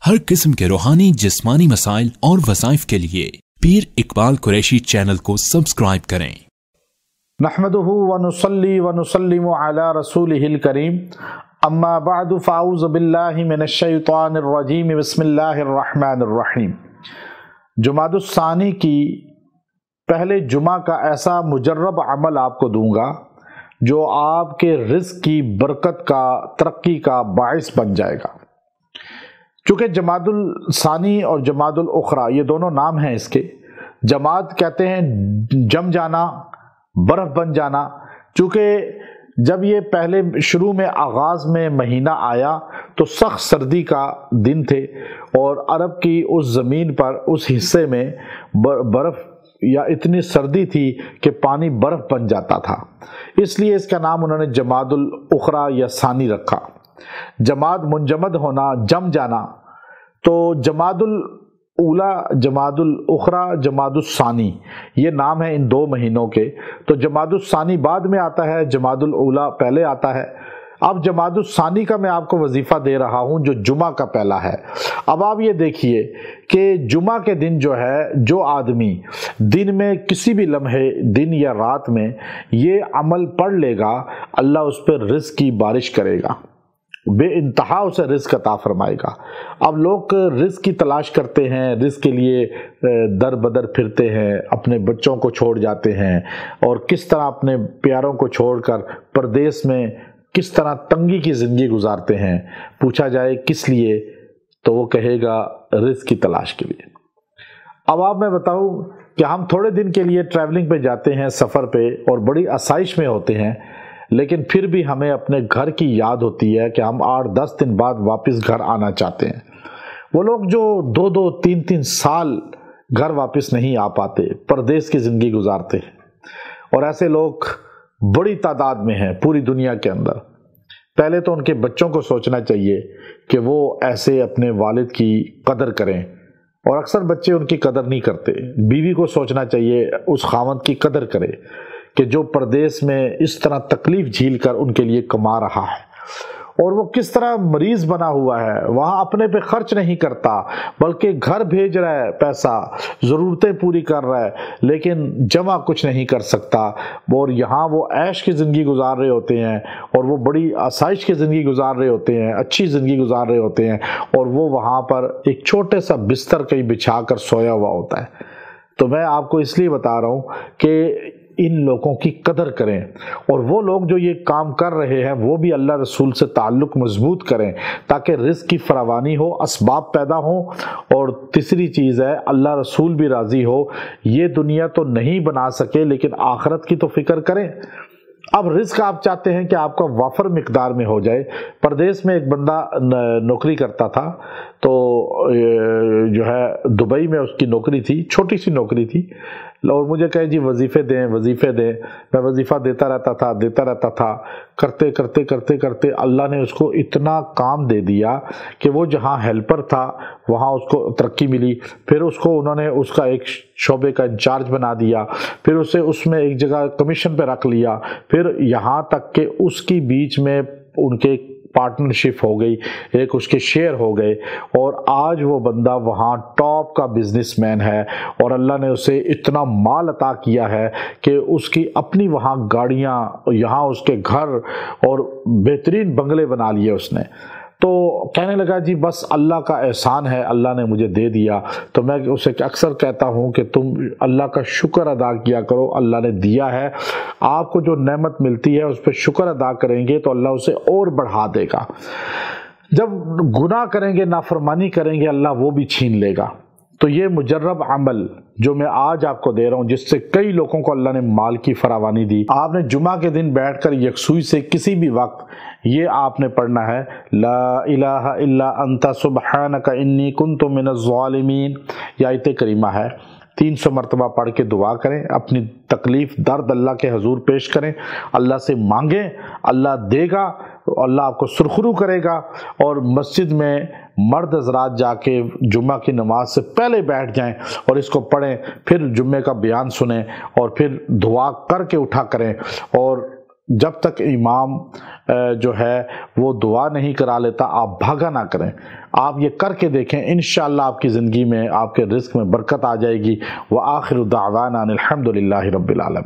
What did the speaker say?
हर किस्म के रूहानी जिस्मानी मसाइल और वज़ाइफ के लिए पीर इकबाल कुरैशी चैनल को सब्सक्राइब करें। नहमदुहु व नुसल्ली व नुसल्लिमु अला रसूलिहिल करीम, अम्मा बअदु फ़अऊज़ु बिल्लाहि मिनश शैतानिर रजीम, बिस्मिल्लाहिर रहमानिर रहीम। जुमादुस सानी की पहले जुमा का ऐसा मुजर्रब अमल आपको दूंगा जो आपके रिज़्क़ की बरकत का, तरक्की का बाइस बन जाएगा। चूँकि जमादुल सानी और जमादुल उखरा ये दोनों नाम हैं इसके। जमाद कहते हैं जम जाना, बर्फ़ बन जाना। चूँकि जब ये पहले शुरू में आगाज़ में महीना आया तो सख्त सर्दी का दिन थे और अरब की उस ज़मीन पर, उस हिस्से में बर्फ़ या इतनी सर्दी थी कि पानी बर्फ़ बन जाता था, इसलिए इसका नाम उन्होंने जमादुल उखरा या सानी रखा। जमाद मुंजमद होना, जम जाना। तो जमादुल उला, जमादुल उखरा, जमादुल सानी ये नाम है इन दो महीनों के। तो जमादुल सानी बाद में आता है, जमादुल उला पहले आता है। अब जमादुल सानी का मैं आपको वजीफ़ा दे रहा हूँ जो जुमा का पहला है। अब आप ये देखिए कि जुमा के दिन जो है, जो आदमी दिन में किसी भी लम्हे, दिन या रात में ये अमल पढ़ लेगा, अल्लाह उस पर रिज़्क़ की बारिश करेगा, बेइंतहा उसे रिज़्क़ अता फरमाएगा। अब लोग रिज़्क़ की तलाश करते हैं, रिज़्क़ के लिए दर बदर फिरते हैं, अपने बच्चों को छोड़ जाते हैं और किस तरह अपने प्यारों को छोड़कर परदेश में किस तरह तंगी की ज़िंदगी गुजारते हैं। पूछा जाए किस लिए, तो वो कहेगा रिज़्क़ की तलाश के लिए। अब आप मैं बताऊं कि हम थोड़े दिन के लिए ट्रैवलिंग पे जाते हैं, सफ़र पे, और बड़ी आसाइश में होते हैं, लेकिन फिर भी हमें अपने घर की याद होती है कि हम 8-10 दिन बाद वापस घर आना चाहते हैं। वो लोग जो 2-2, 3-3 साल घर वापस नहीं आ पाते, परदेश की ज़िंदगी गुजारते हैं, और ऐसे लोग बड़ी तादाद में हैं पूरी दुनिया के अंदर। पहले तो उनके बच्चों को सोचना चाहिए कि वो ऐसे अपने वालिद की कदर करें, और अक्सर बच्चे उनकी कदर नहीं करते। बीवी को सोचना चाहिए उस खावंद की कदर करे कि जो परदेश में इस तरह तकलीफ झील कर उनके लिए कमा रहा है, और वो किस तरह मरीज बना हुआ है, वहाँ अपने पे खर्च नहीं करता बल्कि घर भेज रहा है पैसा, ज़रूरतें पूरी कर रहा है, लेकिन जमा कुछ नहीं कर सकता। और यहाँ वो ऐश की ज़िंदगी गुजार रहे होते हैं और वो बड़ी आसाइश की ज़िंदगी गुजार रहे होते हैं, अच्छी ज़िंदगी गुजार रहे होते हैं, और वो वहाँ पर एक छोटे सा बिस्तर कहीं बिछा कर सोया हुआ होता है। तो मैं आपको इसलिए बता रहा हूँ कि इन लोगों की कदर करें, और वो लोग जो ये काम कर रहे हैं वो भी अल्लाह रसूल से ताल्लुक़ मजबूत करें ताकि रिज़्क़ की फरावानी हो, असबाब पैदा हो। और तीसरी चीज़ है, अल्लाह रसूल भी राज़ी हो। ये दुनिया तो नहीं बना सके लेकिन आखिरत की तो फिक्र करें। अब रिज़्क़ आप चाहते हैं कि आपका वाफर मिकदार में हो जाए। परदेश में एक बंदा नौकरी करता था, तो जो है दुबई में उसकी नौकरी थी, छोटी सी नौकरी थी, और मुझे कहे जी वजीफ़े दें, वजीफ़े दें। मैं वजीफ़ा देता रहता था। करते करते करते करते अल्लाह ने उसको इतना काम दे दिया कि वो जहाँ हेल्पर था वहाँ उसको तरक्की मिली। फिर उसको उन्होंने उसका एक शोबे का इंचार्ज बना दिया, फिर उसे उसमें एक जगह कमीशन पे रख लिया, फिर यहाँ तक कि उसकी बीच में उनके पार्टनरशिप हो गई, एक उसके शेयर हो गए, और आज वो बंदा वहाँ टॉप का बिजनेसमैन है, और अल्लाह ने उसे इतना माल अता किया है कि उसकी अपनी वहाँ गाड़ियाँ, यहाँ उसके घर और बेहतरीन बंगले बना लिए उसने। तो कहने लगा जी बस अल्लाह का एहसान है, अल्लाह ने मुझे दे दिया। तो मैं उसे अक्सर कहता हूँ कि तुम अल्लाह का शुक्र अदा किया करो, अल्लाह ने दिया है। आपको जो नेमत मिलती है उस पर शुक्र अदा करेंगे तो अल्लाह उसे और बढ़ा देगा। जब गुनाह करेंगे, नाफरमानी करेंगे, अल्लाह वो भी छीन लेगा। तो ये मुजर्रब अमल जो मैं आज आपको दे रहा हूँ, जिससे कई लोगों को अल्लाह ने माल की फरावानी दी। आपने जुमा के दिन बैठकर यकसुई से किसी भी वक्त ये आपने पढ़ना है, ला इलाहा इल्ला अंता सुब्हानका इन्नी कुन्तु मिनज़ ज़ालिमीन। यह आयत करीमा है, 300 मरतबा पढ़ के दुआ करें, अपनी तकलीफ़ दर्द अल्लाह के हजूर पेश करें, अल्लाह से मांगें, अल्लाह देगा, अल्लाह आपको सुरखरू करेगा। और मस्जिद में मर्द हज़रात जाके जुम्मा की नमाज से पहले बैठ जाएं और इसको पढ़ें, फिर जुम्मे का बयान सुनें और फिर दुआ करके उठा करें। और जब तक इमाम جو ہے وہ دعا نہیں کرا لیتا، آپ بھاگا نہ کریں، آپ یہ کر کے دیکھیں، انشاءاللہ آپ کی زندگی میں، آپ کے رزق میں برکت آ جائے گی۔ وآخر دعوانا الحمدللہ رب العالمین۔